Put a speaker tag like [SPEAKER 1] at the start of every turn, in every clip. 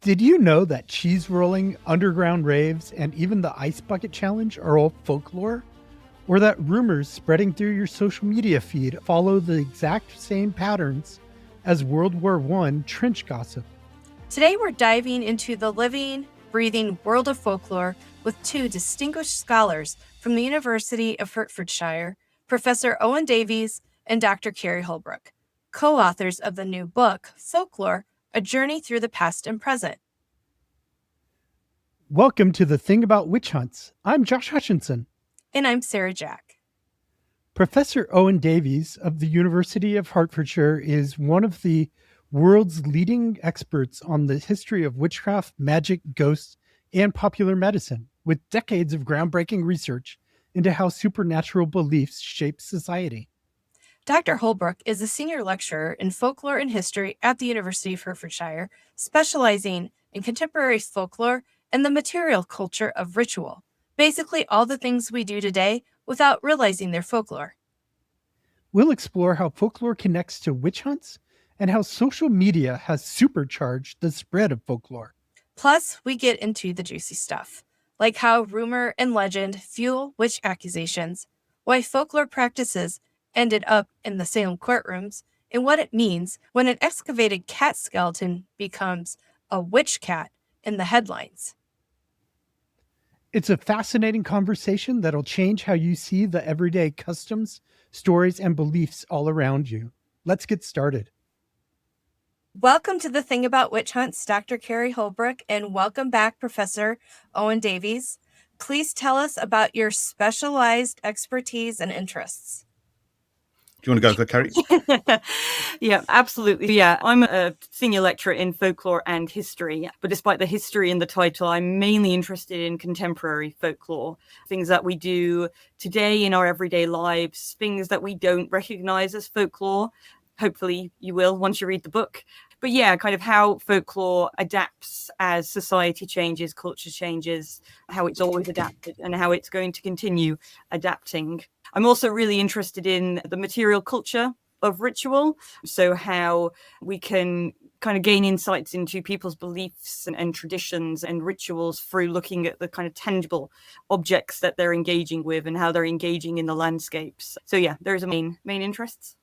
[SPEAKER 1] Did you know that cheese rolling, underground raves, and even the ice bucket challenge are all folklore? Or that rumors spreading through your social media feed follow the exact same patterns as World War I trench gossip?
[SPEAKER 2] Today we're diving into the living, breathing world of folklore with two distinguished scholars from the University of Hertfordshire, Professor Owen Davies and Dr. Ceri Houlbrook, co-authors of the new book, Folklore, A Journey Through the Past and Present.
[SPEAKER 1] Welcome to the Thing About Witch Hunts. I'm Josh Hutchinson.
[SPEAKER 2] And I'm Sarah Jack.
[SPEAKER 1] Professor Owen Davies of the University of Hertfordshire is one of the world's leading experts on the history of witchcraft, magic, ghosts, and popular medicine, with decades of groundbreaking research into how supernatural beliefs shape society.
[SPEAKER 2] Dr. Houlbrook is a senior lecturer in folklore and history at the University of Hertfordshire, specializing in contemporary folklore and the material culture of ritual. Basically, all the things we do today without realizing they're folklore.
[SPEAKER 1] We'll explore how folklore connects to witch hunts and how social media has supercharged the spread of folklore.
[SPEAKER 2] Plus, we get into the juicy stuff, like how rumor and legend fuel witch accusations, why folklore practices ended up in the Salem courtrooms, and what it means when an excavated cat skeleton becomes a witch cat in the headlines.
[SPEAKER 1] It's a fascinating conversation that'll change how you see the everyday customs, stories, and beliefs all around you. Let's get started.
[SPEAKER 2] Welcome to the Thing About Witch Hunts, Dr. Ceri Houlbrook, and welcome back, Professor Owen Davies. Please tell us about your specialized expertise and interests.
[SPEAKER 3] Do you want to go for Ceri?
[SPEAKER 4] Yeah, absolutely. Yeah, I'm a senior lecturer in folklore and history, but despite the history in the title, I'm mainly interested in contemporary folklore, things that we do today in our everyday lives, things that we don't recognize as folklore. Hopefully you will once you read the book. But yeah, kind of how folklore adapts as society changes, culture changes, how it's always adapted and how it's going to continue adapting. I'm also really interested in the material culture of ritual. So how we can kind of gain insights into people's beliefs and traditions and rituals through looking at the kind of tangible objects that they're engaging with and how they're engaging in the landscapes. So yeah, there's a main interests.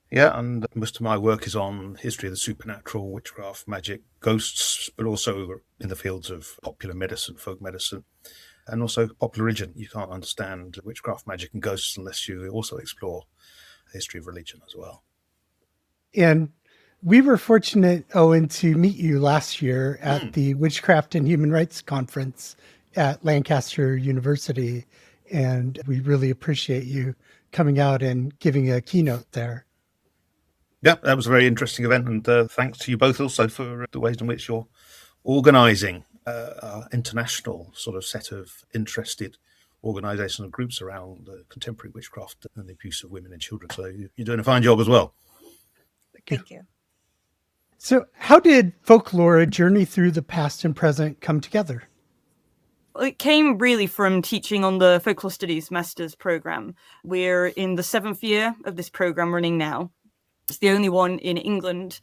[SPEAKER 3] Yeah, and most of my work is on history of the supernatural, witchcraft, magic, ghosts, but also in the fields of popular medicine, folk medicine, and also popular religion. You can't understand witchcraft, magic, and ghosts unless you also explore the history of religion as well.
[SPEAKER 1] And we were fortunate, Owen, to meet you last year at the Witchcraft and Human Rights Conference at Lancaster University. And we really appreciate you coming out and giving a keynote there.
[SPEAKER 3] Yeah, that was a very interesting event. And thanks to you both also for the ways in which you're organising our international sort of set of interested organisations and groups around contemporary witchcraft and the abuse of women and children. So you're doing a fine job as well.
[SPEAKER 2] Thank you.
[SPEAKER 1] So how did Folklore, A Journey Through the Past and Present come together?
[SPEAKER 4] It came really from teaching on the Folklore Studies Master's Programme. We're in the 7th year of this programme running now. It's the only one in England.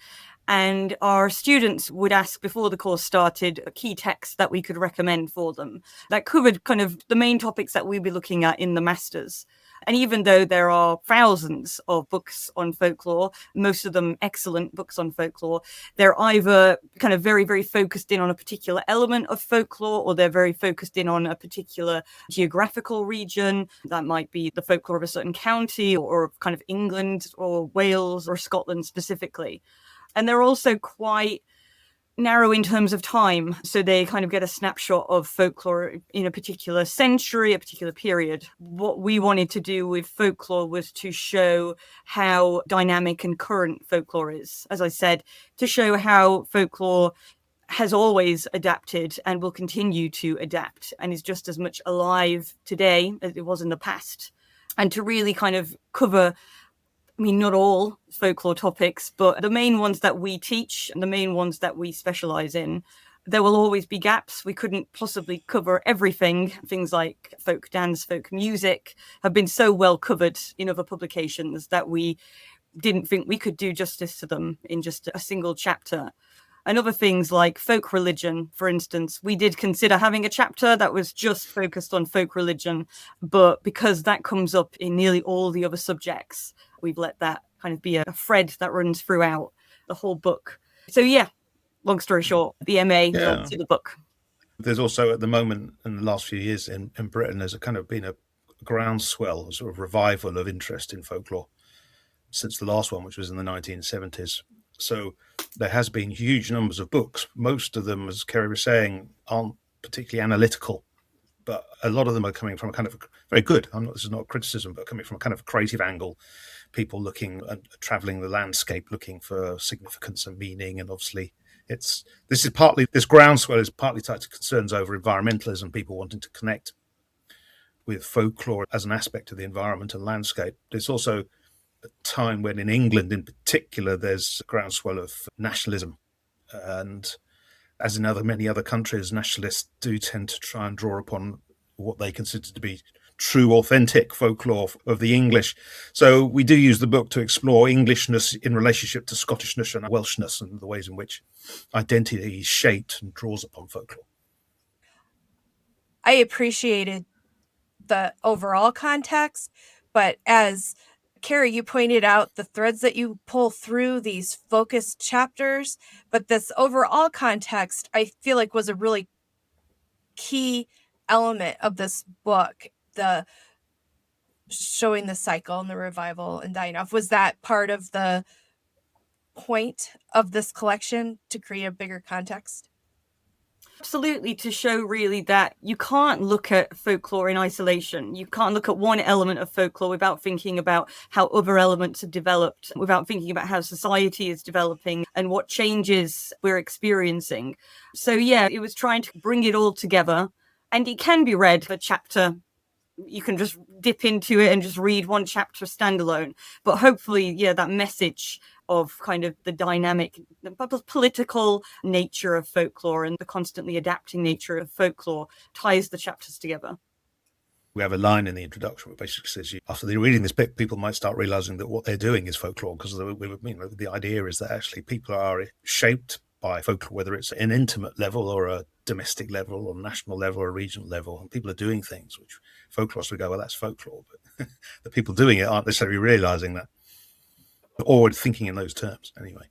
[SPEAKER 4] And our students would ask before the course started a key text that we could recommend for them that covered kind of the main topics that we'd be looking at in the Masters. And even though there are thousands of books on folklore, most of them excellent books on folklore, they're either kind of very, very focused in on a particular element of folklore, or they're very focused in on a particular geographical region. That might be the folklore of a certain county or kind of England or Wales or Scotland specifically. And they're also quite narrow in terms of time. So they kind of get a snapshot of folklore in a particular century, a particular period. What we wanted to do with folklore was to show how dynamic and current folklore is. As I said, to show how folklore has always adapted and will continue to adapt and is just as much alive today as it was in the past. And to really kind of cover, I mean, not all folklore topics, but the main ones that we teach and the main ones that we specialize in. There will always be gaps. We couldn't possibly cover everything. Things like folk dance, folk music have been so well covered in other publications that we didn't think we could do justice to them in just a single chapter. And other things like folk religion, for instance, we did consider having a chapter that was just focused on folk religion, but because that comes up in nearly all the other subjects, we've let that kind of be a thread that runs throughout the whole book. So yeah, long story short, the MA led to the book.
[SPEAKER 3] There's also at the moment in the last few years in Britain, there's been a groundswell, a sort of revival of interest in folklore since the last one, which was in the 1970s. So there has been huge numbers of books. Most of them, as Ceri was saying, aren't particularly analytical, but a lot of them are coming from a kind of very good, this is not criticism, but coming from a kind of creative angle. People looking at traveling the landscape, looking for significance and meaning. And obviously this groundswell is partly tied to concerns over environmentalism, people wanting to connect with folklore as an aspect of the environment and landscape. There's also a time when in England in particular, there's a groundswell of nationalism. And as in many other countries, nationalists do tend to try and draw upon what they consider to be true, authentic folklore of the English. So we do use the book to explore Englishness in relationship to Scottishness and Welshness and the ways in which identity is shaped and draws upon folklore.
[SPEAKER 2] I appreciated the overall context, but as Ceri, you pointed out the threads that you pull through these focused chapters, but this overall context, I feel like was a really key element of this book, the showing the cycle and the revival and dying off. Was that part of the point of this collection, to create a bigger context?
[SPEAKER 4] Absolutely, to show really that you can't look at folklore in isolation. You can't look at one element of folklore without thinking about how other elements have developed, without thinking about how society is developing and what changes we're experiencing. So yeah, it was trying to bring it all together, and it can be read a chapter. You can just dip into it and just read one chapter standalone. But hopefully, yeah, that message of kind of the dynamic, the political nature of folklore and the constantly adapting nature of folklore ties the chapters together.
[SPEAKER 3] We have a line in the introduction which basically says, after they're reading this book, people might start realizing that what they're doing is folklore, because the idea is that actually people are shaped by folklore, whether it's an intimate level or a domestic level or national level or regional level, and people are doing things which folklorists would go, well, that's folklore, but the people doing it aren't necessarily realizing that or thinking in those terms anyway.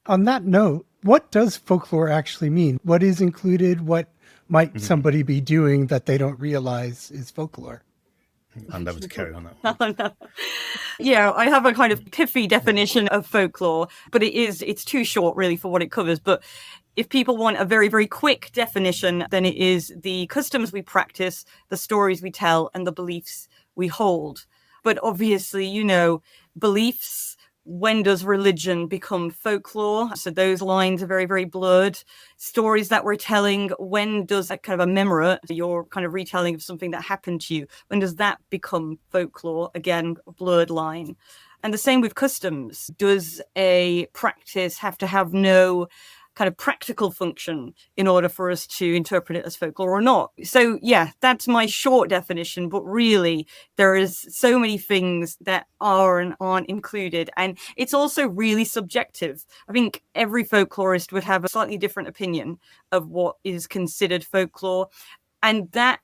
[SPEAKER 1] On that note, what does folklore actually mean? What is included? What might somebody be doing that they don't realize is folklore?
[SPEAKER 3] I'm over to Ceri on that one.
[SPEAKER 4] Yeah, I have a kind of pithy definition of folklore, but it's too short really for what it covers. But if people want a very, very quick definition, then it is the customs we practice, the stories we tell, and the beliefs we hold. But obviously, beliefs, when does religion become folklore? So those lines are very, very blurred. Stories that we're telling, when does that kind of a memory, your kind of retelling of something that happened to you, when does that become folklore? Again, a blurred line. And the same with customs. Does a practice have to have no kind of practical function in order for us to interpret it as folklore or not? So yeah, that's my short definition, but really there is so many things that are and aren't included, and it's also really subjective. I think every folklorist would have a slightly different opinion of what is considered folklore, and that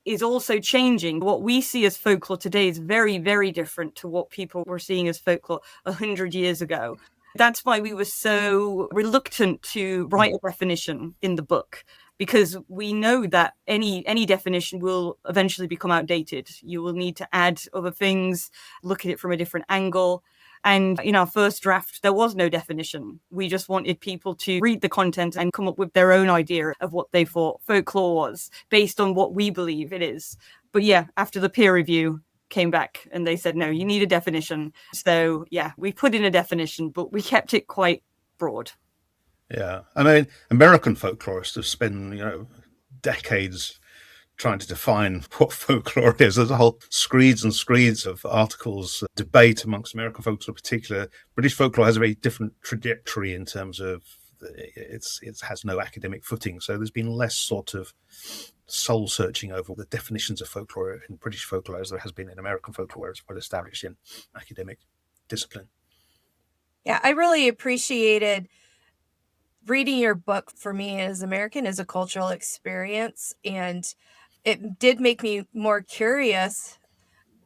[SPEAKER 4] is also changing. What we see as folklore today is very, very different to what people were seeing as folklore 100 years ago. That's why we were so reluctant to write a definition in the book, because we know that any definition will eventually become outdated. You will need to add other things, look at it from a different angle. And in our first draft, there was no definition. We just wanted people to read the content and come up with their own idea of what they thought folklore was, based on what we believe it is. But yeah, after the peer review came back and they said, no, you need a definition. So yeah, we put in a definition, but we kept it quite broad.
[SPEAKER 3] Yeah. I mean, American folklorists have spent, decades trying to define what folklore is. There's a whole screeds and screeds of articles, debate amongst American folks in particular. British folklore has a very different trajectory in terms of it has no academic footing. So there's been less sort of soul searching over the definitions of folklore in British folklore as there has been in American folklore, where it's well established in academic discipline.
[SPEAKER 2] Yeah, I really appreciated reading your book for me as American is a cultural experience, and it did make me more curious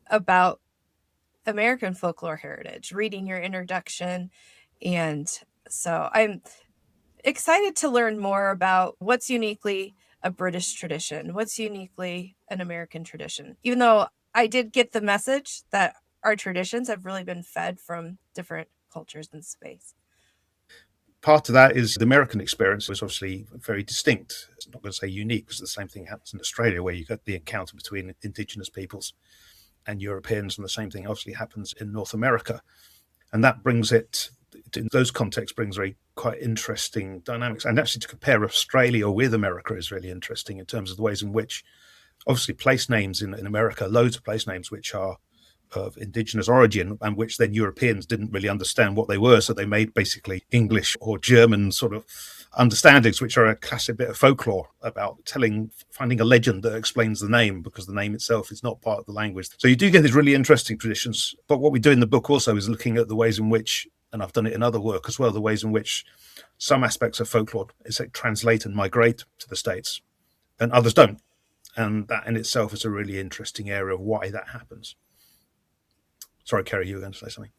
[SPEAKER 2] about American folklore heritage, reading your introduction. And so I'm excited to learn more about what's uniquely a British tradition, what's uniquely an American tradition, even though I did get the message that our traditions have really been fed from different cultures in space.
[SPEAKER 3] Part of that is the American experience was obviously very distinct. It's not going to say unique, because the same thing happens in Australia, where you get the encounter between indigenous peoples and Europeans, and the same thing obviously happens in North America. And that brings it, in those contexts, brings very quite interesting dynamics. And actually to compare Australia with America is really interesting in terms of the ways in which, obviously, place names in America, loads of place names which are of indigenous origin, and which then Europeans didn't really understand what they were, so they made basically English or German sort of understandings, which are a classic bit of folklore about finding a legend that explains the name, because the name itself is not part of the language. So you do get these really interesting traditions. But what we do in the book also is looking at the ways in which, and I've done it in other work as well, the ways in which some aspects of folklore is like translate and migrate to the States and others don't. And that in itself is a really interesting area of why that happens. Sorry, Ceri, you were going to say something.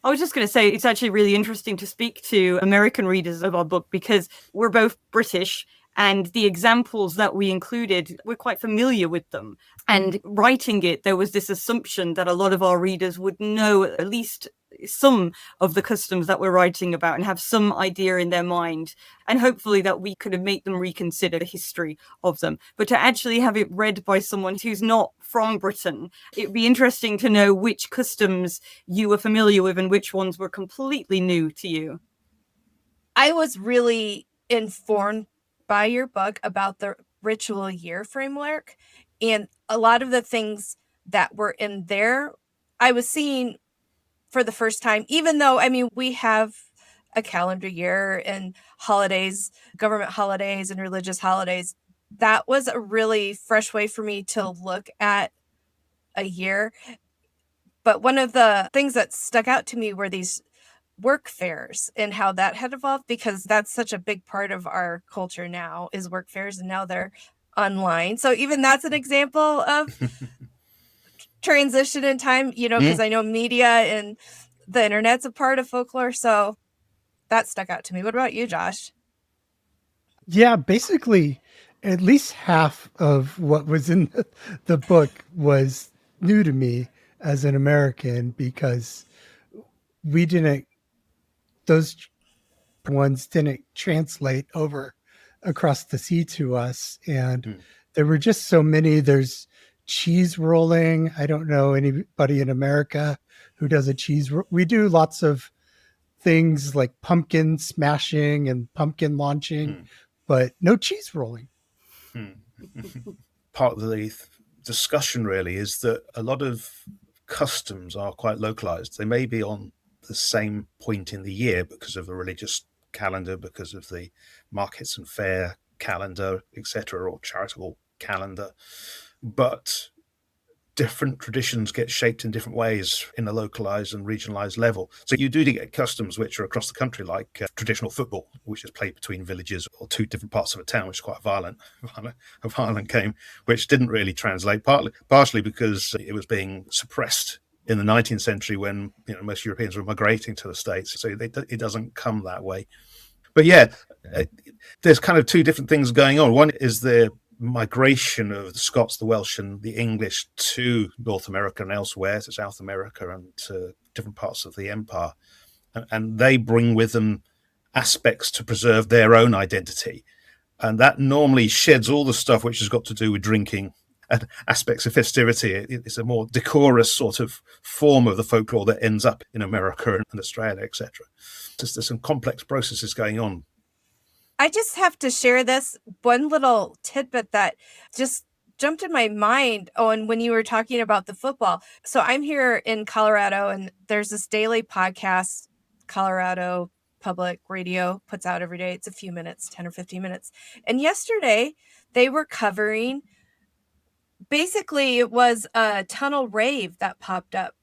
[SPEAKER 4] I was just going to say it's actually really interesting to speak to American readers of our book, because we're both British, and the examples that we included, we're quite familiar with them. And writing it, there was this assumption that a lot of our readers would know at least some of the customs that we're writing about and have some idea in their mind, and hopefully that we could make them reconsider the history of them. But to actually have it read by someone who's not from Britain, it'd be interesting to know which customs you were familiar with and which ones were completely new to you.
[SPEAKER 2] I was really informed by your book about the ritual year framework, and a lot of the things that were in there I was seeing for the first time, even though, I mean, we have a calendar year and holidays, government holidays and religious holidays. That was a really fresh way for me to look at a year. But one of the things that stuck out to me were these work fairs and how that had evolved, because that's such a big part of our culture now is work fairs, and now they're online. So even that's an example of transition in time, because I know media and the internet's a part of folklore. So that stuck out to me. What about you, Josh?
[SPEAKER 1] Yeah, basically, at least half of what was in the book was new to me as an American, because those ones didn't translate over across the sea to us. And there were just so many. There's cheese rolling. I don't know anybody in America who does a cheese. We do lots of things like pumpkin smashing and pumpkin launching, but no cheese rolling.
[SPEAKER 3] Part of the discussion really is that a lot of customs are quite localized. They may be on the same point in the year because of the religious calendar, because of the markets and fair calendar, etc., or charitable calendar, but different traditions get shaped in different ways in a localized and regionalized level. So you do get customs which are across the country, like traditional football, which is played between villages or two different parts of a town, which is quite a violent game, which didn't really translate, partially because it was being suppressed in the 19th century when most Europeans were migrating to the States. So it doesn't come that way. But yeah, there's kind of two different things going on. One is the migration of the Scots, the Welsh, and the English to North America and elsewhere, to South America and to different parts of the empire. And they bring with them aspects to preserve their own identity. And that normally sheds all the stuff which has got to do with drinking and aspects of festivity. It's a more decorous sort of form of the folklore that ends up in America and Australia, etc. There's some complex processes going on.
[SPEAKER 2] I just have to share this one little tidbit that just jumped in my mind, Owen, when you were talking about the football. So I'm here in Colorado, and there's this daily podcast Colorado Public Radio puts out every day. It's a few minutes, 10 or 15 minutes. And yesterday they were covering, basically it was a tunnel rave that popped up.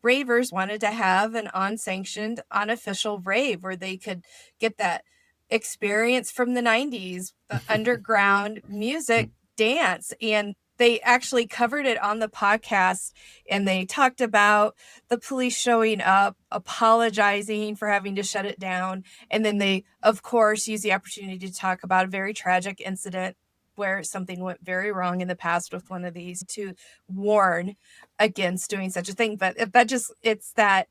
[SPEAKER 2] Ravers wanted to have an unsanctioned, unofficial rave where they could get that experience from the 90s, the underground music dance. And they actually covered it on the podcast, and they talked about the police showing up, apologizing for having to shut it down. And then they, of course, use the opportunity to talk about a very tragic incident where something went very wrong in the past with one of these, to warn against doing such a thing. But that just, it's that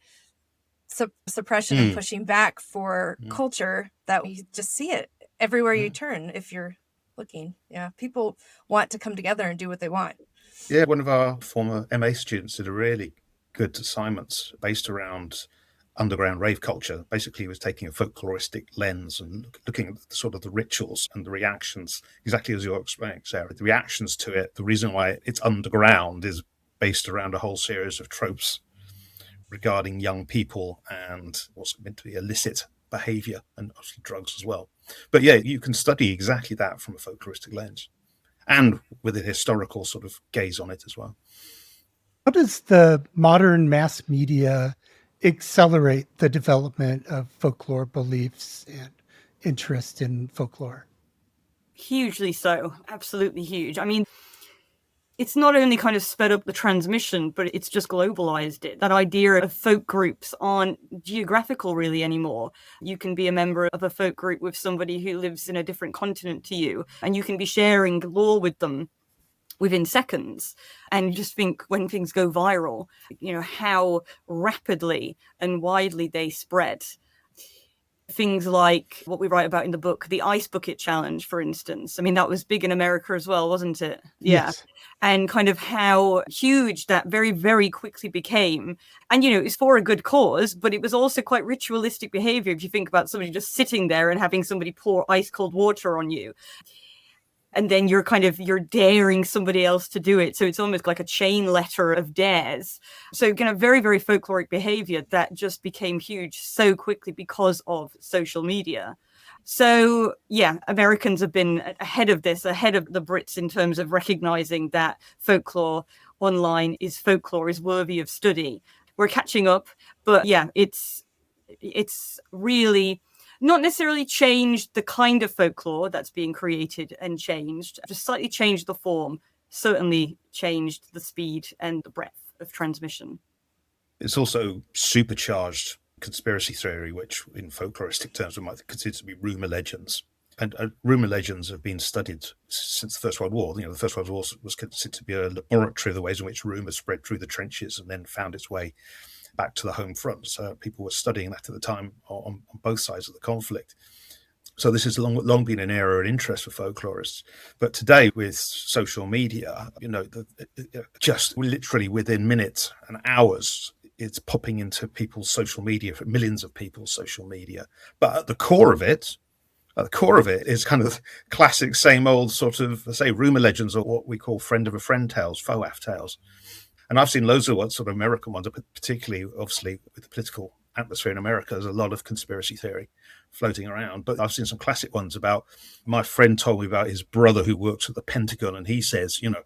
[SPEAKER 2] suppression and pushing back for culture that we just see it everywhere you turn if you're looking. Yeah, people want to come together and do what they want.
[SPEAKER 3] Yeah, one of our former MA students did a really good assignment based around underground rave culture. Basically, he was taking a folkloristic lens and looking at sort of the rituals and the reactions, exactly as you're explaining, Sarah. The reactions to it, the reason why it's underground is based around a whole series of tropes regarding young people and what's meant to be illicit behavior, and obviously drugs as well. But yeah, you can study exactly that from a folkloristic lens and with a historical sort of gaze on it as well.
[SPEAKER 1] How does the modern mass media accelerate the development of folklore beliefs and interest in folklore?
[SPEAKER 4] Hugely so. Absolutely huge. I mean, it's not only kind of sped up the transmission, but it's just globalized it. That idea of folk groups aren't geographical really anymore. You can be a member of a folk group with somebody who lives in a different continent to you, and you can be sharing lore with them within seconds. And you just think, when things go viral, you know, how rapidly and widely they spread. Things like what we write about in the book, the Ice Bucket Challenge, for instance. I mean, that was big in America as well, wasn't it? Yeah.
[SPEAKER 1] Yes.
[SPEAKER 4] And kind of how huge that very, very quickly became. And, you know, it's for a good cause, but it was also quite ritualistic behavior if you think about somebody just sitting there and having somebody pour ice cold water on you. And then you're daring somebody else to do it. So it's almost like a chain letter of dares. So kind of very, very folkloric behavior that just became huge so quickly because of social media. So yeah, Americans have been ahead of this, ahead of the Brits in terms of recognizing that folklore online is worthy of study. We're catching up, but yeah, it's really not necessarily changed the kind of folklore that's being created and changed, just slightly changed the form, certainly changed the speed and the breadth of transmission.
[SPEAKER 3] It's also supercharged conspiracy theory, which in folkloristic terms we might consider to be rumour legends. And rumour legends have been studied since the First World War. You know, the First World War was considered to be a laboratory of the ways in which rumour spread through the trenches and then found its way back to the home front. So people were studying that at the time on both sides of the conflict. So this has long been an area of interest for folklorists. But today, with social media, you know, just literally within minutes and hours, it's popping into people's social media, for millions of people's social media. But at the core of it is kind of classic, same old sort of, say, rumor legends, or what we call friend of a friend tales, FOAF tales. And I've seen loads of what sort of American ones, particularly, obviously, with the political atmosphere in America. There's a lot of conspiracy theory floating around. But I've seen some classic ones about, my friend told me about his brother who works at the Pentagon, and he says, you know,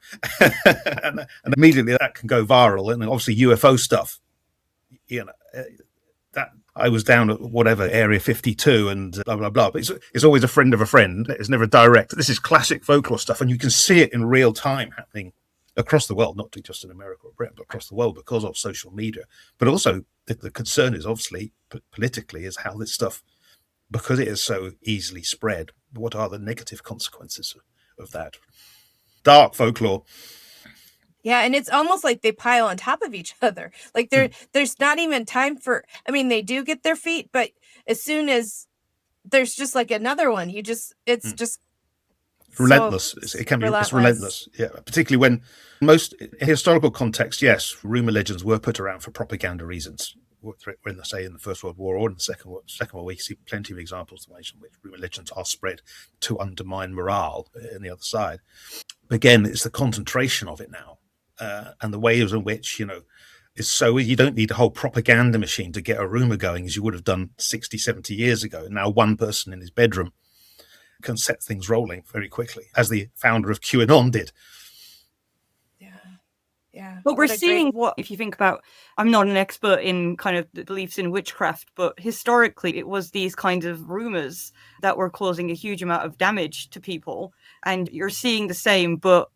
[SPEAKER 3] and immediately that can go viral. And obviously UFO stuff, you know, that I was down at whatever, Area 52 and blah, blah, blah. But it's always a friend of a friend. It's never direct. This is classic folklore stuff. And you can see it in real time happening across the world, not just in America or Britain, but across the world because of social media. But also the concern is obviously politically is how this stuff, because it is so easily spread, what are the negative consequences of that? Dark folklore.
[SPEAKER 2] Yeah, and it's almost like they pile on top of each other. Like there's not even time for, I mean, they do get their feet, but as soon as there's just like another one, it's just
[SPEAKER 3] relentless.
[SPEAKER 2] So
[SPEAKER 3] It can be relentless. Yeah, particularly when most in historical context, yes, rumor legends were put around for propaganda reasons. When they say in the First World War or in the Second World War, we see plenty of examples in which rumor legends are spread to undermine morale in the other side. But again, it's the concentration of it now, and the ways in which, you know, is so you don't need a whole propaganda machine to get a rumor going as you would have done 60, 70 years ago. Now one person in his bedroom can set things rolling very quickly, as the founder of QAnon did.
[SPEAKER 2] Yeah. Yeah.
[SPEAKER 4] But we're
[SPEAKER 2] what a
[SPEAKER 4] seeing
[SPEAKER 2] great-
[SPEAKER 4] what, if you think about, I'm not an expert in kind of the beliefs in witchcraft, but historically it was these kinds of rumors that were causing a huge amount of damage to people. And you're seeing the same, but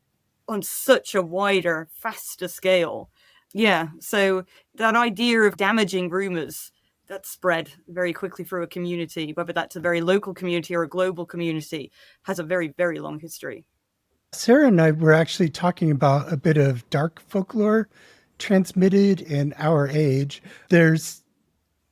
[SPEAKER 4] on such a wider, faster scale. Yeah. So that idea of damaging rumors that spread very quickly through a community, whether that's a very local community or a global community, has a very, very long history.
[SPEAKER 1] Sarah and I were actually talking about a bit of dark folklore transmitted in our age. There's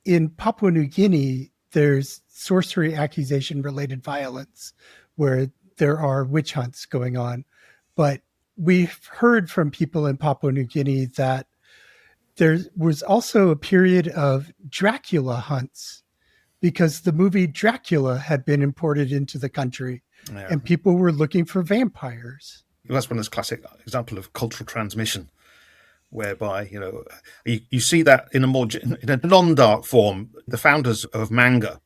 [SPEAKER 1] in Papua New Guinea, there's sorcery accusation related violence where there are witch hunts going on. But we've heard from people in Papua New Guinea that there was also a period of Dracula hunts because the movie Dracula had been imported into the country and people were looking for vampires.
[SPEAKER 3] That's one of those classic example of cultural transmission, whereby you see that in a non-dark form. The founders of manga,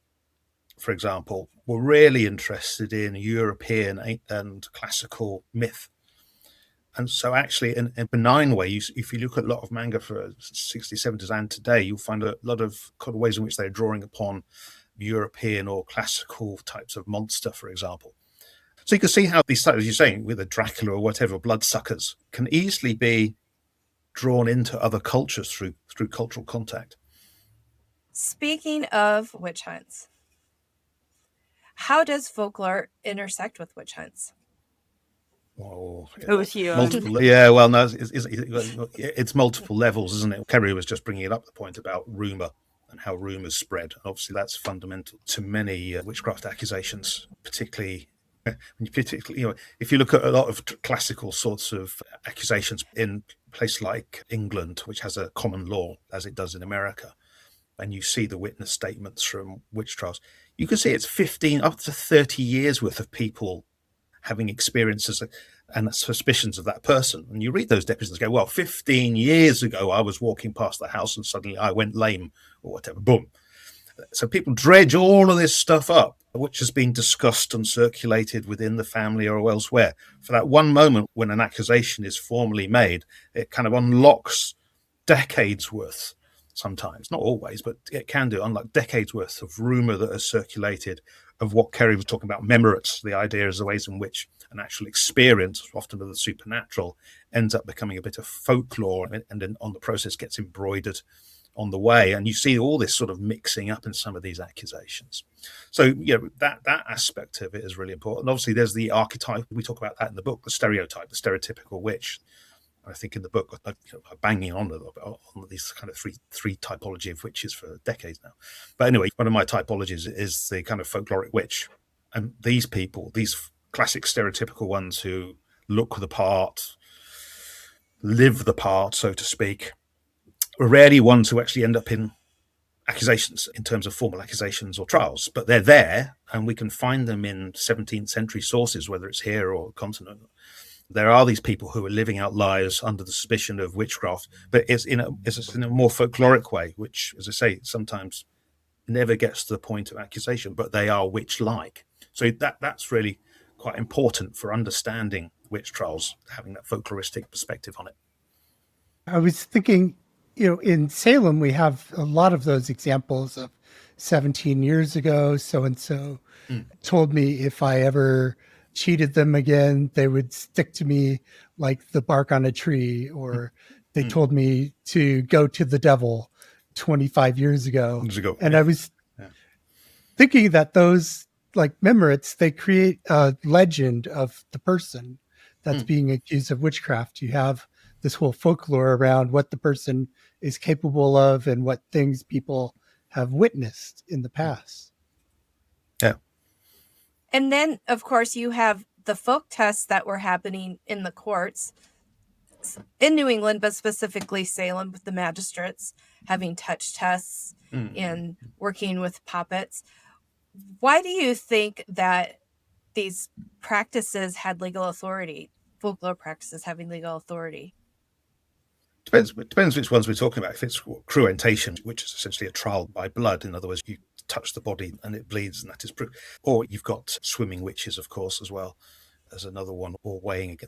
[SPEAKER 3] for example, were really interested in European and classical myth. And so actually, in a benign way, if you look at a lot of manga for 60s, 70s and today, you'll find a lot of kind of ways in which they're drawing upon European or classical types of monster, for example. So you can see how these, as you're saying, with a Dracula or whatever, bloodsuckers can easily be drawn into other cultures through cultural contact.
[SPEAKER 2] Speaking of witch hunts, how does folklore intersect with witch hunts?
[SPEAKER 3] Oh,
[SPEAKER 4] Over to you.
[SPEAKER 3] Multiple, yeah, well, no, it's multiple levels, isn't it? Ceri was just bringing it up, the point about rumour and how rumours spread. Obviously, that's fundamental to many witchcraft accusations, particularly if you look at a lot of classical sorts of accusations in a place like England, which has a common law, as it does in America, and you see the witness statements from witch trials, you can see it's 15 up to 30 years worth of people having experiences and suspicions of that person. And you read those depositions and go, well, 15 years ago, I was walking past the house and suddenly I went lame or whatever, boom. So people dredge all of this stuff up, which has been discussed and circulated within the family or elsewhere. For that one moment when an accusation is formally made, it kind of unlocks decades worth, sometimes, not always, but it can do, unlike decades worth of rumour that has circulated of what Ceri was talking about, memorits, the idea is the ways in which an actual experience, often of the supernatural, ends up becoming a bit of folklore, and then on the process gets embroidered on the way. And you see all this sort of mixing up in some of these accusations. So, that aspect of it is really important. Obviously, there's the archetype. We talk about that in the book, the stereotype, the stereotypical witch. I think in the book, I'm banging on these kind of three typology of witches for decades now. But anyway, one of my typologies is the kind of folkloric witch. And these people, these classic stereotypical ones who look the part, live the part, so to speak, are rarely ones who actually end up in accusations in terms of formal accusations or trials. But they're there, and we can find them in 17th century sources, whether it's here or continent. There are these people who are living out lives under the suspicion of witchcraft, but it's in a more folkloric way, which, as I say, sometimes never gets to the point of accusation, but they are witch-like. So that's really quite important for understanding witch trials, having that folkloristic perspective on it.
[SPEAKER 1] I was thinking, in Salem, we have a lot of those examples of 17 years ago, so-and-so told me if I ever cheated them again, they would stick to me like the bark on a tree, or they told me to go to the devil 25 years ago. And I was thinking that those like memorits, they create a legend of the person that's being accused of witchcraft. You have this whole folklore around what the person is capable of and what things people have witnessed in the past.
[SPEAKER 3] Yeah.
[SPEAKER 2] And then, of course, you have the folk tests that were happening in the courts in New England, but specifically Salem, with the magistrates having touch tests and working with puppets. Why do you think that these practices had legal authority, folklore practices having legal authority?
[SPEAKER 3] Depends which ones we're talking about. If it's cruentation, which is essentially a trial by blood, in other words, you touch the body and it bleeds, and that is proof. Or you've got swimming witches, of course, as well as another one, or weighing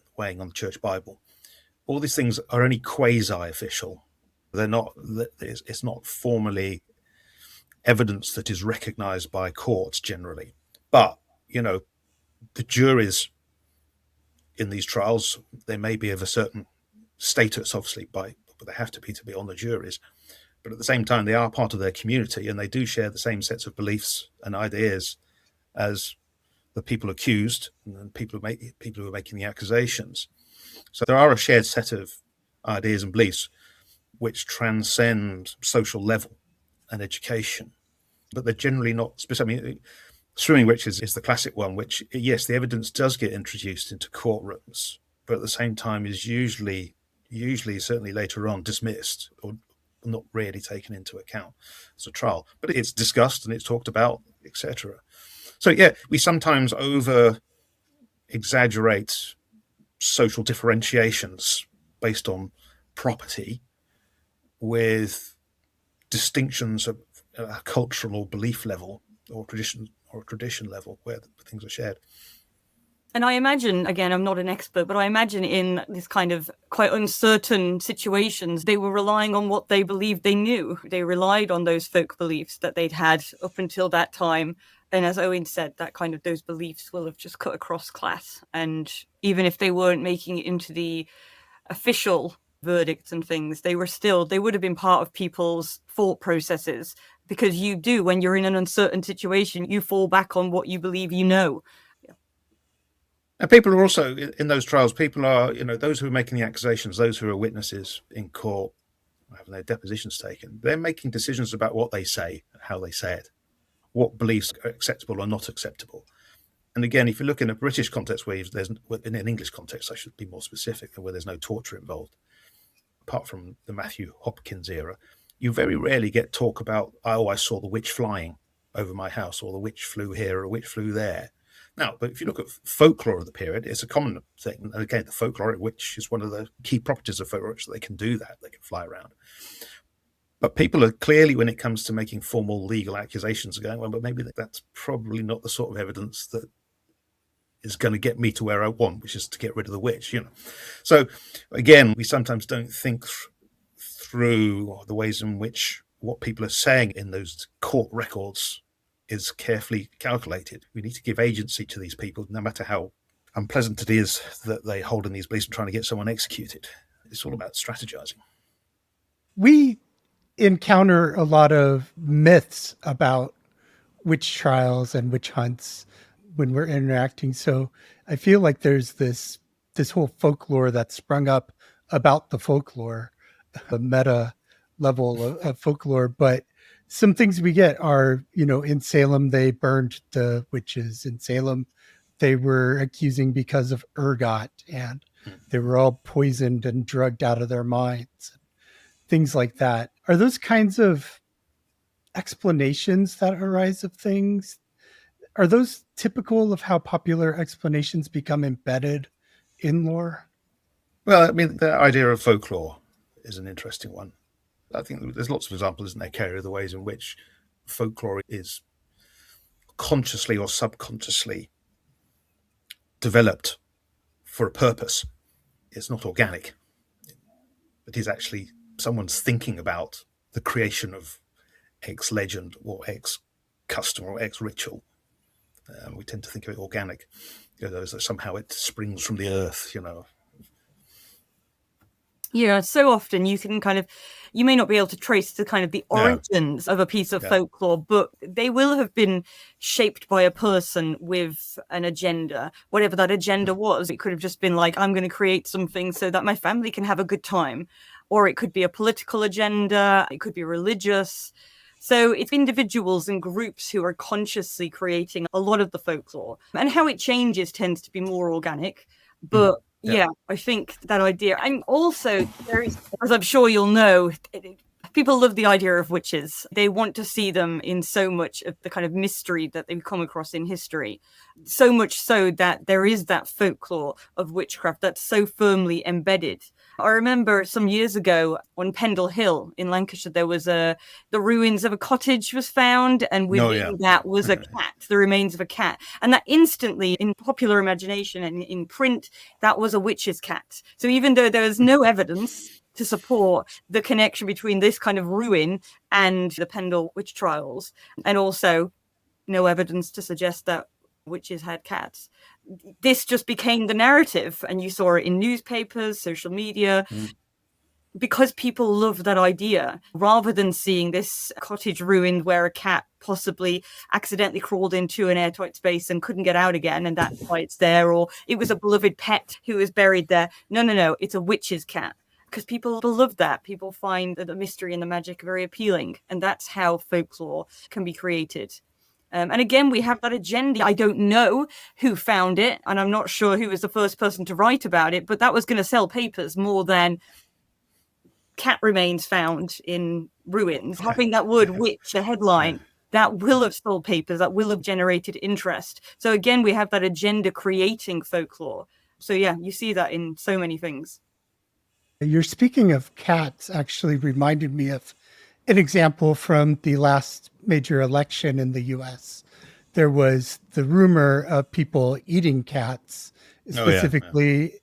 [SPEAKER 3] on the church Bible. all these things are only quasi-official. They're not. It's not formally evidence that is recognised by courts generally. But the juries in these trials, they may be of a certain status, obviously, but they have to be on the juries. But at the same time, they are part of their community, and they do share the same sets of beliefs and ideas as the people accused and people who are making the accusations. So there are a shared set of ideas and beliefs which transcend social level and education, but they're generally not specific. I mean, Swimming Witches is the classic one, which, yes, the evidence does get introduced into courtrooms, but at the same time is usually, certainly later on, dismissed or not really taken into account as a trial. But it's discussed and it's talked about, etc. So, yeah, we sometimes over-exaggerate social differentiations based on property with distinctions of a cultural or belief level or tradition level where things are shared.
[SPEAKER 4] And I imagine, again, I'm not an expert, but I imagine in this kind of quite uncertain situations, they were relying on what they believed they knew. They relied on those folk beliefs that they'd had up until that time. And as Owen said, that kind of those beliefs will have just cut across class. And even if they weren't making it into the official verdicts and things, they would have been part of people's thought processes, because you do, when you're in an uncertain situation, you fall back on what you believe you know.
[SPEAKER 3] And people are also, in those trials, people are, those who are making the accusations, those who are witnesses in court, having their depositions taken, they're making decisions about what they say, how they say it, what beliefs are acceptable or not acceptable. And again, if you look in a British context in an English context, I should be more specific, where there's no torture involved, apart from the Matthew Hopkins era, you very rarely get talk about, I saw the witch flying over my house, or the witch flew here, or a witch flew there. Now, but if you look at folklore of the period, it's a common thing. And again, the folkloric witch is one of the key properties of folklore, so they can do that. They can fly around. But people are clearly, when it comes to making formal legal accusations, are going, well, but maybe that's probably not the sort of evidence that is going to get me to where I want, which is to get rid of the witch. So again, we sometimes don't think through the ways in which what people are saying in those court records is carefully calculated. We need to give agency to these people, no matter how unpleasant it is that they hold in these beliefs and trying to get someone executed. It's all about strategizing.
[SPEAKER 1] We encounter a lot of myths about witch trials and witch hunts when we're interacting. So I feel like there's this whole folklore that sprung up about the folklore, the meta level of folklore. But some things we get are, in Salem, they burned the witches. In Salem, they were accusing because of ergot, and they were all poisoned and drugged out of their minds. Things like that. Are those kinds of explanations that arise of things? Are those typical of how popular explanations become embedded in lore?
[SPEAKER 3] Well, I mean, the idea of folklore is an interesting one. I think there's lots of examples, isn't there, Ceri, of the ways in which folklore is consciously or subconsciously developed for a purpose. It's not organic. It is actually someone's thinking about the creation of X legend or X custom or X ritual. We tend to think of it organic, as though somehow it springs from the earth,
[SPEAKER 4] Yeah, so often you may not be able to trace the kind of the origins of a piece of folklore, but they will have been shaped by a person with an agenda, whatever that agenda was. It could have just been like, I'm going to create something so that my family can have a good time. Or it could be a political agenda, it could be religious. So it's individuals and groups who are consciously creating a lot of the folklore. And how it changes tends to be more organic. But I think that idea. And also, as I'm sure you'll know, People love the idea of witches. They want to see them in so much of the kind of mystery that they've come across in history. So much so that there is that folklore of witchcraft that's so firmly embedded. I remember some years ago on Pendle Hill in Lancashire, there was the ruins of a cottage was found, and within that was a cat, the remains of a cat. And that instantly, in popular imagination and in print, that was a witch's cat. So even though there was no evidence to support the connection between this kind of ruin and the Pendle witch trials, and also no evidence to suggest that witches had cats, this just became the narrative, and you saw it in newspapers, social media, because people love that idea, rather than seeing this cottage ruined where a cat possibly accidentally crawled into an airtight space and couldn't get out again, and that's why it's there, or it was a beloved pet who was buried there. No, it's a witch's cat. Because people love that. People find the mystery and the magic very appealing, and that's how folklore can be created. And again, we have that agenda. I don't know who found it, and I'm not sure who was the first person to write about it, but that was going to sell papers more than cat remains found in ruins. Having that word witch, the headline, that will have sold papers, that will have generated interest. So again, we have that agenda creating folklore. So yeah, you see that in so many things.
[SPEAKER 1] You're speaking of cats actually reminded me of an example from the last major election in the US. There was the rumor of people eating cats, specifically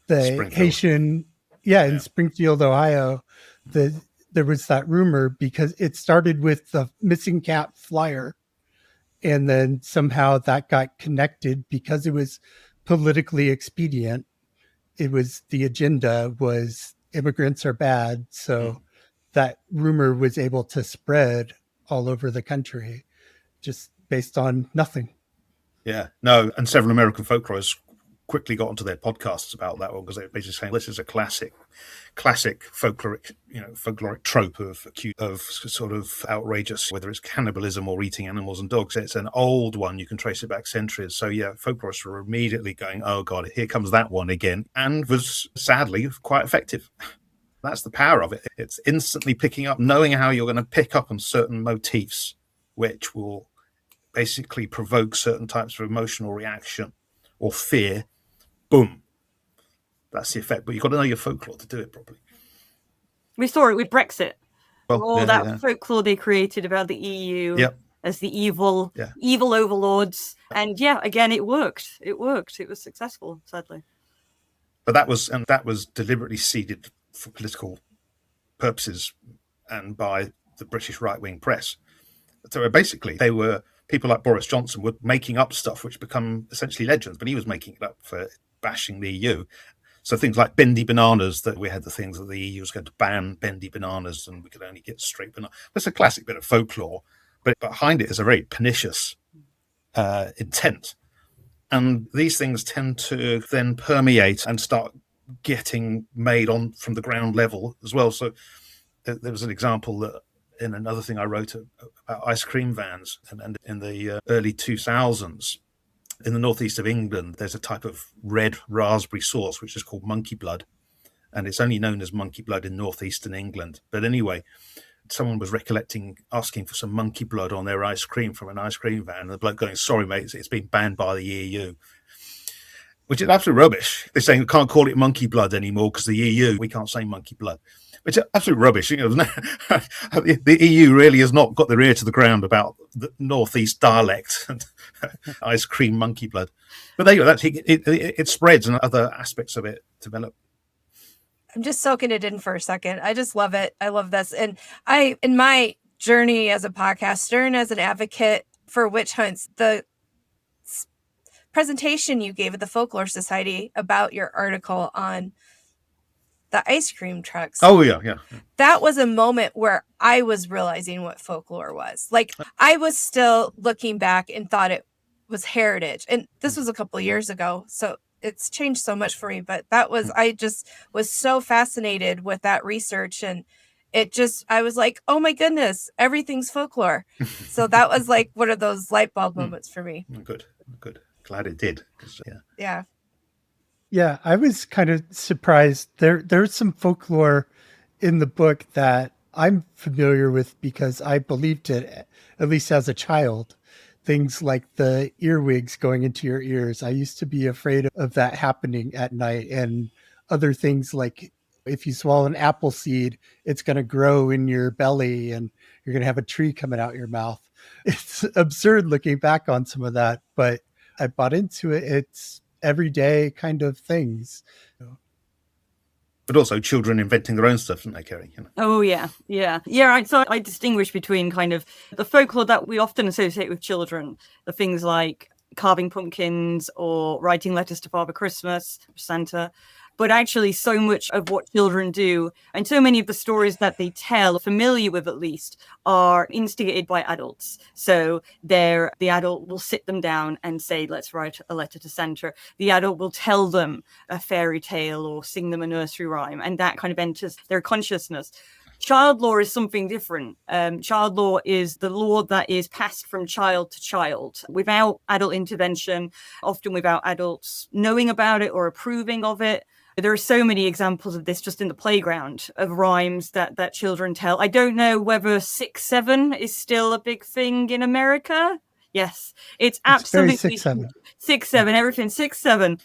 [SPEAKER 1] the Haitian, in Springfield, Ohio. There was that rumor because it started with the missing cat flyer. And then somehow that got connected because it was politically expedient. It was the agenda was immigrants are bad. So that rumor was able to spread all over the country just based on nothing.
[SPEAKER 3] Yeah, no. And several American folklorists quickly got onto their podcasts about that one because they were basically saying this is a classic folkloric trope of sort of outrageous, whether it's cannibalism or eating animals and dogs. It's an old one. You can trace it back centuries. So yeah, folklorists were immediately going, oh God, here comes that one again, and was sadly quite effective. That's the power of it. It's instantly picking up, knowing how you're going to pick up on certain motifs, which will basically provoke certain types of emotional reaction or fear. Boom. That's the effect. But you've got to know your folklore to do it properly.
[SPEAKER 4] We saw it with Brexit. Folklore they created about the EU as the evil overlords. And again, it worked. It worked. It was successful, sadly.
[SPEAKER 3] But that was deliberately seeded for political purposes and by the British right-wing press. So basically, they were people like Boris Johnson were making up stuff which become essentially legends, but he was making it up for bashing the EU. So things like bendy bananas, that we had the things that the EU was going to ban bendy bananas and we could only get straight bananas. That's a classic bit of folklore, but behind it is a very pernicious intent. And these things tend to then permeate and start getting made on from the ground level as well. So there was an example that in another thing I wrote about ice cream vans, and in the early 2000s, in the northeast of England, there's a type of red raspberry sauce which is called monkey blood, and it's only known as monkey blood in northeastern England. But anyway, someone was asking for some monkey blood on their ice cream from an ice cream van, and the bloke going, sorry mate, it's been banned by the EU, which is absolute rubbish. They're saying we can't call it monkey blood anymore because the EU, we can't say monkey blood. Which is absolute rubbish. The EU really has not got their ear to the ground about the northeast dialect and ice cream monkey blood. But there you go. It spreads and other aspects of it develop.
[SPEAKER 2] I'm just soaking it in for a second. I just love it. I love this. And in my journey as a podcaster and as an advocate for witch hunts, the presentation you gave at the Folklore Society about your article on the ice cream trucks.
[SPEAKER 3] Oh, yeah.
[SPEAKER 2] That was a moment where I was realizing what folklore was. Like, I was still looking back and thought it was heritage. And this was a couple of years ago, so it's changed so much for me. But I just was so fascinated with that research. And I was like, oh my goodness, everything's folklore. So that was like one of those light bulb moments for me.
[SPEAKER 3] Good. Glad it did.
[SPEAKER 2] Yeah.
[SPEAKER 1] Yeah, I was kind of surprised. There's some folklore in the book that I'm familiar with because I believed it, at least as a child. Things like the earwigs going into your ears. I used to be afraid of that happening at night, and other things like if you swallow an apple seed, it's going to grow in your belly and you're going to have a tree coming out your mouth. It's absurd looking back on some of that, but I bought into it. It's everyday kind of things.
[SPEAKER 3] But also children inventing their own stuff, don't they, Ceri? You know?
[SPEAKER 4] Oh, yeah. So I distinguish between kind of the folklore that we often associate with children, the things like carving pumpkins or writing letters to Father Christmas, Santa. But actually, so much of what children do, and so many of the stories that they tell, familiar with at least, are instigated by adults. So the adult will sit them down and say, let's write a letter to Santa. The adult will tell them a fairy tale or sing them a nursery rhyme, and that kind of enters their consciousness. Child law is something different. Child law is the law that is passed from child to child without adult intervention, often without adults knowing about it or approving of it. There are so many examples of this just in the playground of rhymes that children tell. I don't know whether 6-7 is still a big thing in America. Yes, it's absolutely
[SPEAKER 1] 6-7.
[SPEAKER 4] 6-7, everything 6-7.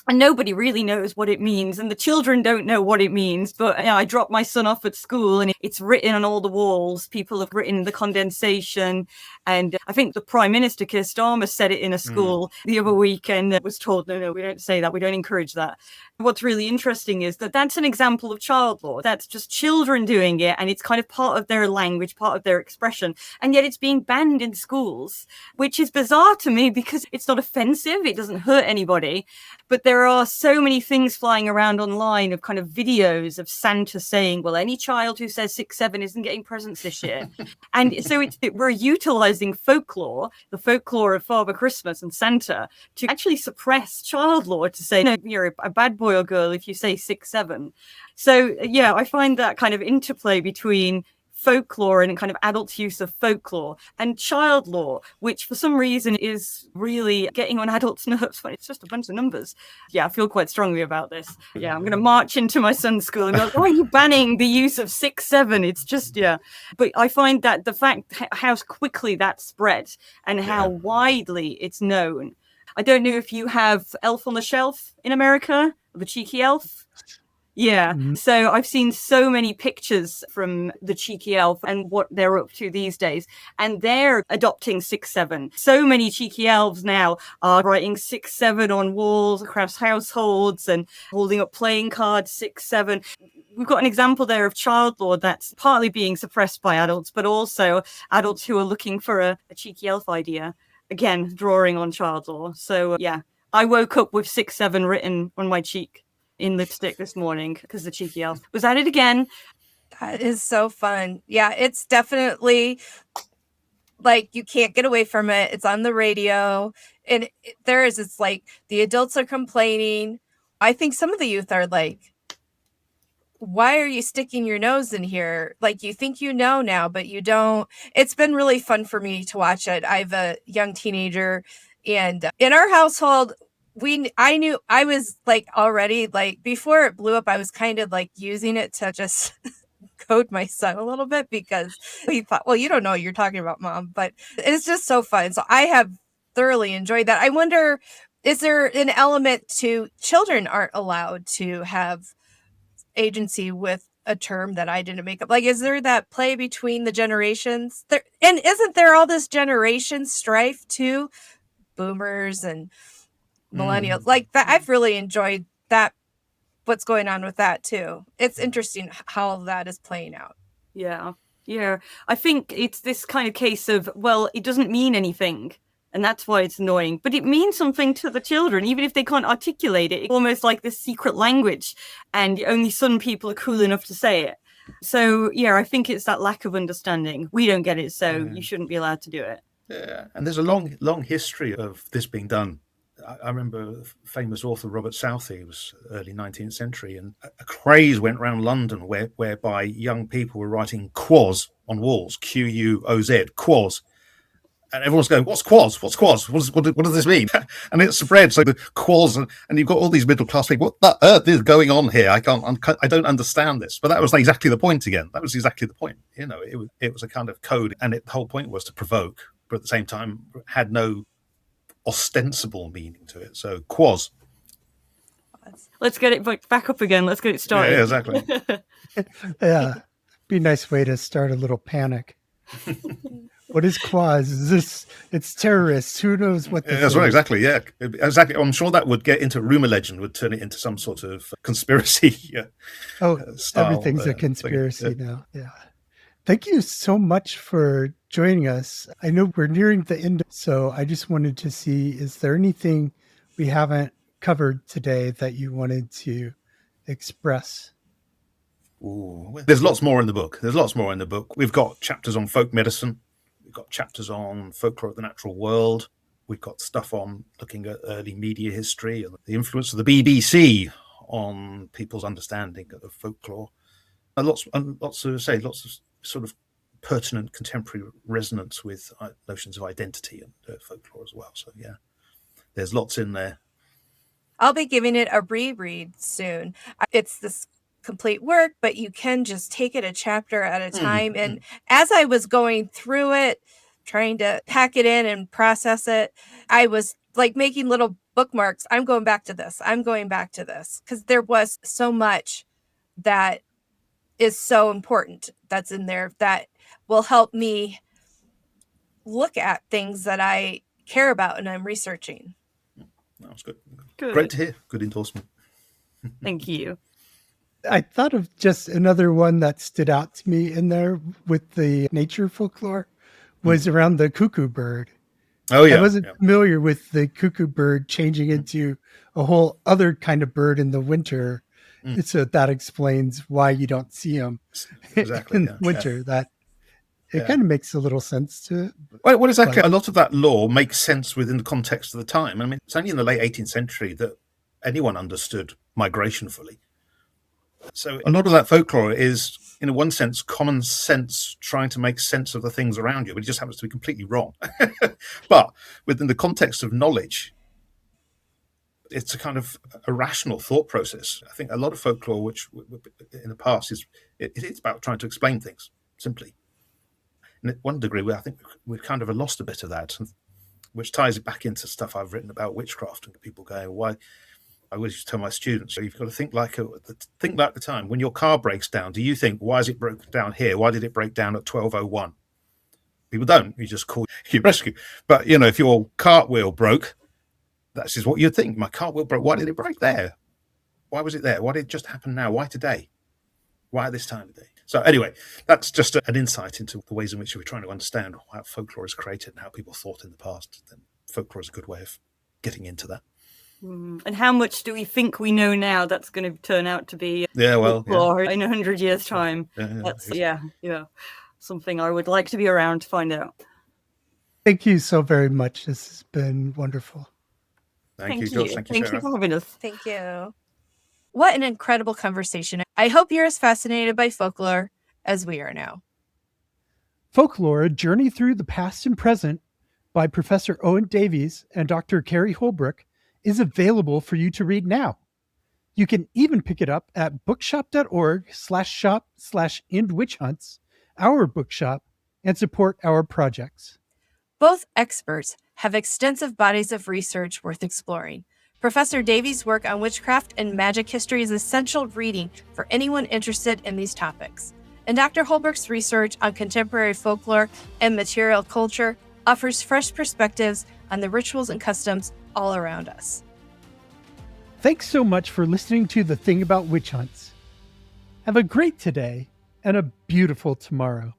[SPEAKER 4] And nobody really knows what it means, and the children don't know what it means. But I dropped my son off at school, and it's written on all the walls. People have written the condensation, and I think the Prime Minister, Keir Starmer, said it in a school the other week, and was told, no, we don't say that, we don't encourage that. What's really interesting is that that's an example of child law. That's just children doing it, and it's kind of part of their language, part of their expression, and yet it's being banned in schools, which is bizarre to me because it's not offensive, it doesn't hurt anybody. But there are so many things flying around online of kind of videos of Santa saying, well, any child who says 6-7 isn't getting presents this year. And so we're utilizing folklore, the folklore of Father Christmas and Santa, to actually suppress child law, to say, no, you're a bad boy or girl if you say 6-7. So, yeah, I find that kind of interplay between folklore and kind of adult use of folklore and child law, which for some reason is really getting on adults' nerves when it's just a bunch of numbers. Yeah, I feel quite strongly about this. Yeah, I'm going to march into my son's school and be like, why are you banning the use of 6-7? It's just, yeah. But I find that the fact how quickly that spread and how widely it's known. I don't know if you have Elf on the Shelf in America, the cheeky elf. Yeah. So I've seen so many pictures from the cheeky elf and what they're up to these days. And they're adopting 6-7. So many cheeky elves now are writing 6-7 on walls across households and holding up playing cards 6-7. We've got an example there of child law that's partly being suppressed by adults, but also adults who are looking for a cheeky elf idea. Again, drawing on child law. So yeah, I woke up with 6-7 written on my cheek in lipstick this morning because the cheeky elf was at it again.
[SPEAKER 2] That is so fun. Yeah, it's definitely like you can't get away from it. It's on the radio, and it's like the adults are complaining. I think some of the youth are like, why are you sticking your nose in here? Like, you think you know now, but you don't. It's been really fun for me to watch it. I have a young teenager, and in our household, I knew I was like already like before it blew up, I was kind of like using it to just code my son a little bit because he thought, well, you don't know what you're talking about, Mom, but it's just so fun. So I have thoroughly enjoyed that. I wonder, is there an element to children aren't allowed to have agency with a term that I didn't make up? Like, is there that play between the generations there? And isn't there all this generation strife too? Boomers and millennials like that. I've really enjoyed that, what's going on with that too. It's interesting how that is playing out.
[SPEAKER 4] Yeah I think it's this kind of case of, well, it doesn't mean anything and that's why it's annoying, but it means something to the children even if they can't articulate it. It's almost like this secret language and only some people are cool enough to say it. So yeah, I think it's that lack of understanding. We don't get it, so you shouldn't be allowed to do it.
[SPEAKER 3] Yeah, and there's a long history of this being done. I remember famous author Robert Southey, was early 19th century, and a craze went around London whereby young people were writing quoz on walls, Quoz, quoz. And everyone's going, what's quaz? What's quaz? What does this mean? And it's spread. So the quaz, and you've got all these middle class people. What the earth is going on here? I don't understand this. But that was exactly the point again. That was exactly the point. It was a kind of code, and the whole point was to provoke, but at the same time had no ostensible meaning to it. So quaz.
[SPEAKER 4] Let's get it back up again. Let's get it started.
[SPEAKER 3] Yeah, exactly.
[SPEAKER 1] Yeah, be a nice way to start a little panic. What is quaz? It's terrorists. Who knows what this
[SPEAKER 3] That's
[SPEAKER 1] is?
[SPEAKER 3] right, exactly. Yeah, exactly. I'm sure that would get into rumor legend, would turn it into some sort of conspiracy. Style,
[SPEAKER 1] everything's a conspiracy now. Yeah. Thank you so much for joining us. I know we're nearing the end, so I just wanted to see, is there anything we haven't covered today that you wanted to express?
[SPEAKER 3] Ooh, there's lots more in the book. We've got chapters on folk medicine. We've got chapters on folklore of the natural world. We've got stuff on looking at early media history and the influence of the BBC on people's understanding of folklore. And lots of sort of pertinent contemporary resonance with notions of identity and folklore as well. So yeah, there's lots in there.
[SPEAKER 2] I'll be giving it a reread soon. It's this complete work, but you can just take it a chapter at a time. And as I was going through it, trying to pack it in and process it, I was like making little bookmarks. I'm going back to this. I'm going back to this. Because there was so much that is so important that's in there that will help me look at things that I care about and I'm researching.
[SPEAKER 3] That was good.
[SPEAKER 4] Good.
[SPEAKER 3] Great to hear. Good endorsement.
[SPEAKER 4] Thank you.
[SPEAKER 1] I thought of just another one that stood out to me in there with the nature folklore was around the cuckoo bird.
[SPEAKER 3] Oh, yeah.
[SPEAKER 1] I wasn't familiar with the cuckoo bird changing into a whole other kind of bird in the winter. So that explains why you don't see them
[SPEAKER 3] Exactly,
[SPEAKER 1] in winter. That it kind of makes a little sense to it.
[SPEAKER 3] Well, exactly. A lot of that lore makes sense within the context of the time. I mean, it's only in the late 18th century that anyone understood migration fully. So a lot of that folklore is, in one sense, common sense trying to make sense of the things around you, but it just happens to be completely wrong. But within the context of knowledge, it's a kind of a rational thought process. I think a lot of folklore, which in the past it's about trying to explain things simply. And at one degree, I think we've kind of lost a bit of that, which ties it back into stuff I've written about witchcraft and people going, why? I always used to tell my students, you've got to think like the time when your car breaks down. Do you think, why is it broken down here? Why did it break down at 12:01? People don't. You just call your rescue. But if your cartwheel broke, that's just what you'd think. My cartwheel broke. Why did it break there? Why was it there? Why did it just happen now? Why today? Why at this time of day? So anyway, that's just an insight into the ways in which we're trying to understand how folklore is created and how people thought in the past. Then folklore is a good way of getting into that.
[SPEAKER 4] And how much do we think we know now that's going to turn out to be folklore in 100 years' time? That's something I would like to be around to find out.
[SPEAKER 1] Thank you so very much. This has been wonderful.
[SPEAKER 3] Thank you, George. Thank you,
[SPEAKER 4] Thank
[SPEAKER 3] Sarah.
[SPEAKER 4] you for having us.
[SPEAKER 2] Thank you. What an incredible conversation. I hope you're as fascinated by folklore as we are now.
[SPEAKER 1] Folklore, A Journey Through the Past and Present by Professor Owen Davies and Dr. Ceri Houlbrook is available for you to read now. You can even pick it up at bookshop.org/shop/endwitchhunts, our bookshop, and support our projects.
[SPEAKER 2] Both experts have extensive bodies of research worth exploring. Professor Davies' work on witchcraft and magic history is essential reading for anyone interested in these topics. And Dr. Houlbrook's research on contemporary folklore and material culture offers fresh perspectives on the rituals and customs all around us.
[SPEAKER 1] Thanks so much for listening to The Thing About Witch Hunts. Have a great today and a beautiful tomorrow.